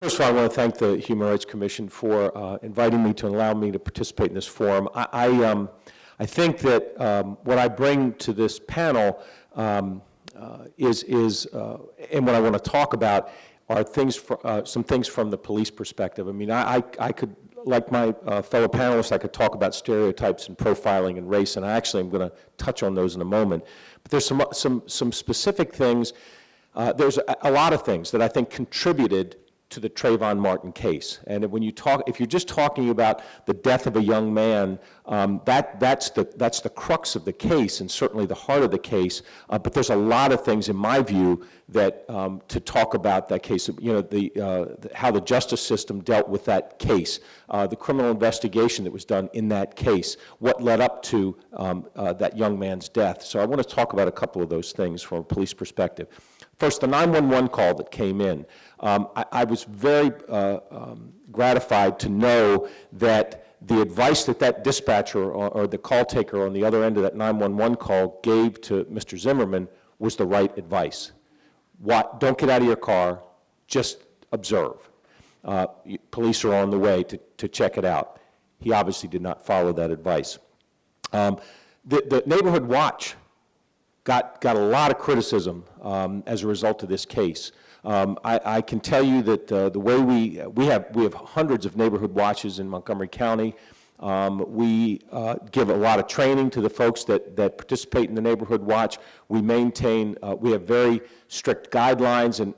First of all, I want to thank the Human Rights Commission for inviting me to allow me to participate in this forum. I think that what I bring to this panel and what I want to talk about are things some things from the police perspective. I mean, I could, like my fellow panelists, I could talk about stereotypes and profiling and race, and I actually am going to touch on those in a moment. But there's some specific things. There's a lot of things that I think contributed to the Trayvon Martin case. And when you talk, if you're just talking about the death of a young man, that's the crux of the case and certainly the heart of the case. But there's a lot of things, in my view, that to talk about that case. You know, how the justice system dealt with that case, the criminal investigation that was done in that case, what led up to that young man's death. So I want to talk about a couple of those things from a police perspective. First, the 911 call that came in. I was very gratified to know that the advice that that dispatcher or the call taker on the other end of that 911 call gave to Mr. Zimmerman was the right advice. Don't get out of your car, just observe. Police are on the way to check it out. He obviously did not follow that advice. The neighborhood watch got a lot of criticism as a result of this case. I can tell you that the way we have hundreds of neighborhood watches in Montgomery County. We give a lot of training to the folks that participate in the neighborhood watch. We maintain, we have very strict guidelines and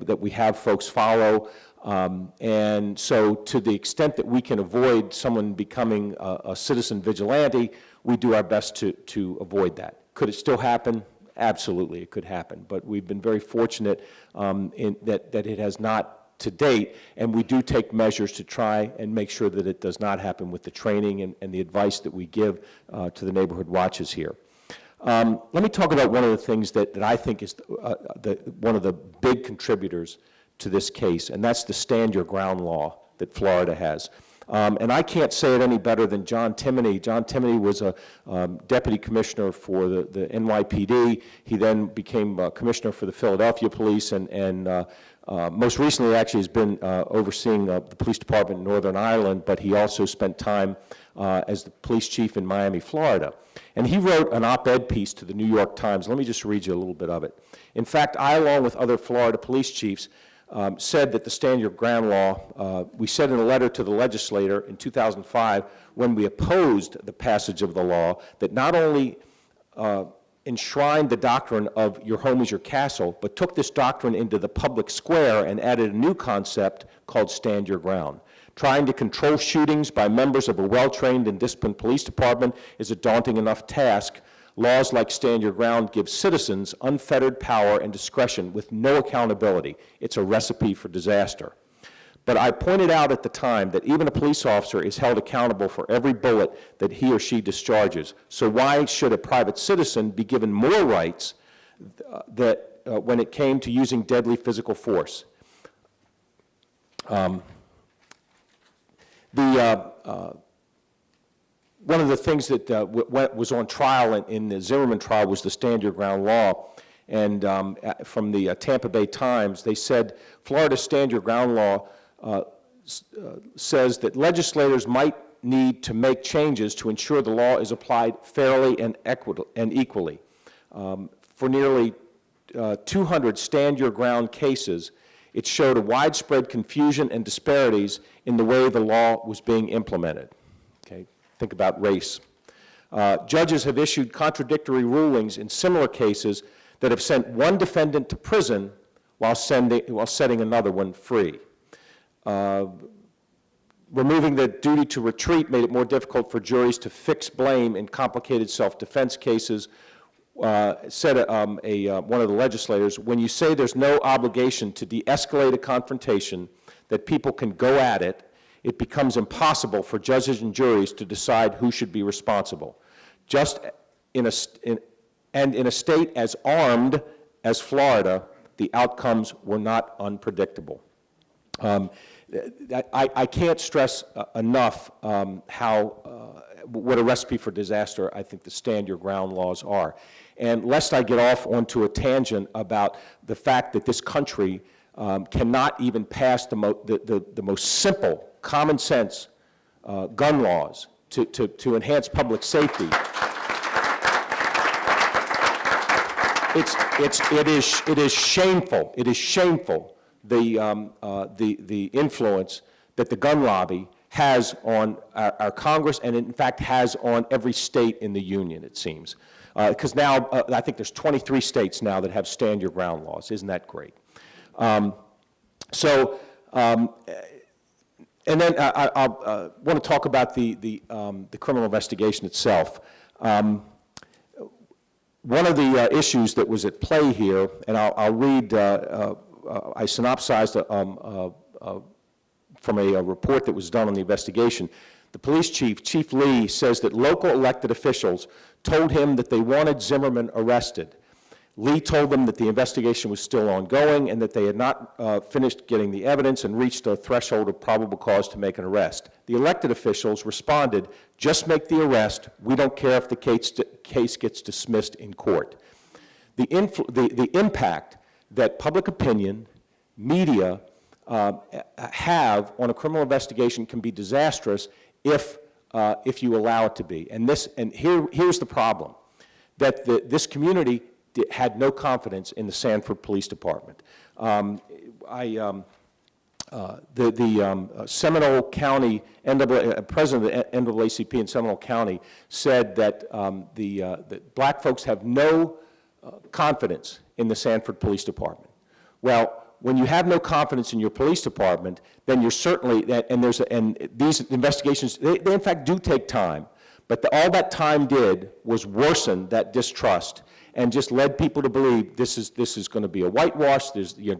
that we have folks follow. And so to the extent that we can avoid someone becoming a citizen vigilante, we do our best to avoid that. Could it still happen? Absolutely, it could happen. But we've been very fortunate in that it has not to date, and we do take measures to try and make sure that it does not happen with the training and the advice that we give to the neighborhood watches here. Let me talk about one of the things that I think is one of the big contributors to this case, and that's the stand your ground law that Florida has. And I can't say it any better than John Timoney. John Timoney was a deputy commissioner for the NYPD. He then became commissioner for the Philadelphia Police, and most recently actually has been overseeing the police department in Northern Ireland, but he also spent time as the police chief in Miami, Florida. And he wrote an op-ed piece to the New York Times. Let me just read you a little bit of it. In fact, I, along with other Florida police chiefs, said that the stand your ground law, we said in a letter to the legislator in 2005 when we opposed the passage of the law that not only enshrined the doctrine of your home is your castle, but took this doctrine into the public square and added a new concept called stand your ground. Trying to control shootings by members of a well-trained and disciplined police department is a daunting enough task. Laws like stand your ground give citizens unfettered power and discretion with no accountability. It's a recipe for disaster. But I pointed out at the time that even a police officer is held accountable for every bullet that he or she discharges. So why should a private citizen be given more rights when it came to using deadly physical force? One of the things that was on trial in the Zimmerman trial was the stand your ground law. And from the Tampa Bay Times, they said Florida's stand your ground law says that legislators might need to make changes to ensure the law is applied fairly and equally. For nearly 200 stand your ground cases, it showed a widespread confusion and disparities in the way the law was being implemented. Okay. Think about race. Judges have issued contradictory rulings in similar cases that have sent one defendant to prison while setting another one free. Removing the duty to retreat made it more difficult for juries to fix blame in complicated self-defense cases. Said one of the legislators, when you say there's no obligation to de-escalate a confrontation, that people can go at it, it becomes impossible for judges and juries to decide who should be responsible. Just in a state as armed as Florida, the outcomes were not unpredictable. I can't stress enough what a recipe for disaster I think the stand your ground laws are. And lest I get off onto a tangent about the fact that this country cannot even pass the most simple, common sense gun laws to enhance public safety. It is shameful. It is shameful the influence that the gun lobby has on our Congress, and in fact has on every state in the union, it seems. Because now, I think there's 23 states now that have stand your ground laws. Isn't that great? And then I want to talk about the criminal investigation itself. One of the issues that was at play here, and I'll read, I synopsized from a report that was done on the investigation. The police chief, Chief Lee, says that local elected officials told him that they wanted Zimmerman arrested. Lee told them that the investigation was still ongoing and that they had not finished getting the evidence and reached a threshold of probable cause to make an arrest. The elected officials responded, "Just make the arrest. We don't care if the case gets dismissed in court." The impact that public opinion, media have on a criminal investigation can be disastrous if you allow it to be. And here's the problem, that this community had no confidence in the Sanford Police Department. Seminole County, president of the NAACP in Seminole County said that that black folks have no confidence in the Sanford Police Department. Well, when you have no confidence in your police department, then you're certainly, and these investigations, they in fact do take time, but all that time did was worsen that distrust and just led people to believe this is going to be a whitewash,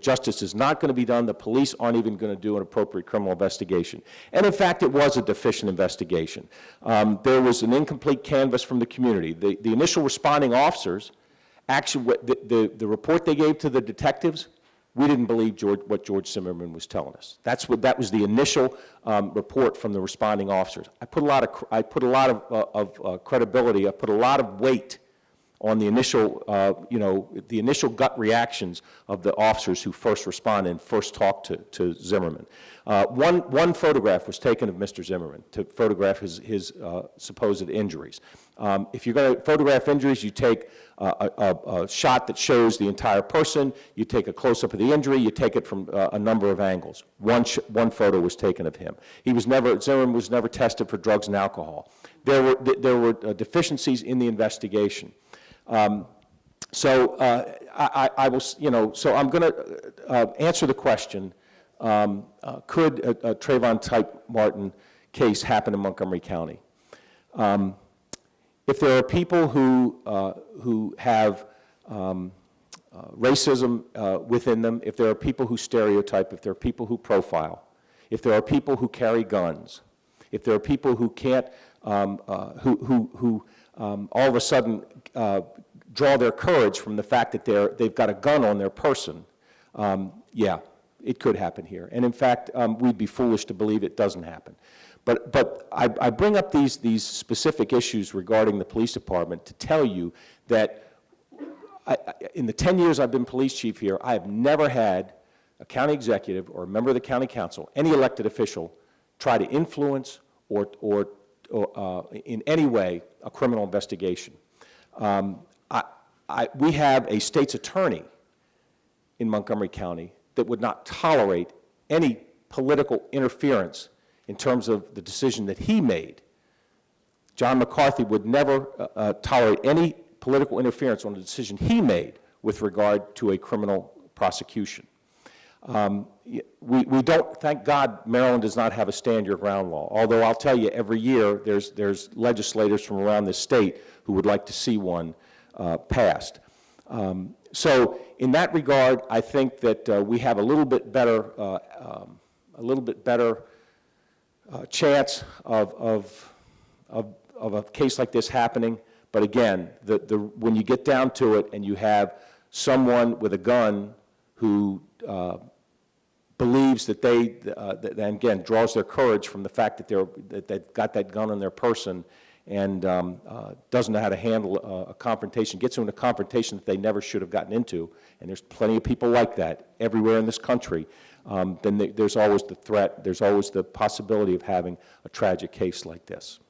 justice is not going to be done, the police aren't even going to do an appropriate criminal investigation. And in fact, it was a deficient investigation. There was an incomplete canvas from the community. The initial responding officers, actually, the report they gave to the detectives, we didn't believe what George Zimmerman was telling us. That was the initial report from the responding officers. I put a lot of credibility, I put a lot of weight on the initial, the initial gut reactions of the officers who first responded and first talked to Zimmerman. One photograph was taken of Mr. Zimmerman to photograph his supposed injuries. If you're going to photograph injuries, you take a shot that shows the entire person, you take a close-up of the injury, you take it from a number of angles. One photo was taken of him. Zimmerman was never tested for drugs and alcohol. There were deficiencies in the investigation. So I'm going to answer the question, could a Trayvon type Martin case happen in Montgomery County? If there are people who have racism within them, if there are people who stereotype, if there are people who profile, if there are people who carry guns, if there are people who can't, who all of a sudden draw their courage from the fact that they've got a gun on their person, yeah, it could happen here. And in fact, we'd be foolish to believe it doesn't happen. But I bring up these specific issues regarding the police department to tell you that in the 10 years I've been police chief here, I have never had a county executive or a member of the county council, any elected official, try to influence or in any way a criminal investigation. We have a state's attorney in Montgomery County that would not tolerate any political interference in terms of the decision that he made. John McCarthy would never tolerate any political interference on the decision he made with regard to a criminal prosecution. We don't, thank God, Maryland does not have a stand your ground law, although I'll tell you every year there's legislators from around the state who would like to see one passed. So in that regard, I think that we have a little bit better chance of a case like this happening. But again, when you get down to it and you have someone with a gun who believes that and again, draws their courage from the fact that they've got that gun on their person, and doesn't know how to handle a confrontation, gets into a confrontation that they never should have gotten into, and there's plenty of people like that everywhere in this country, then there's always the threat, there's always the possibility of having a tragic case like this.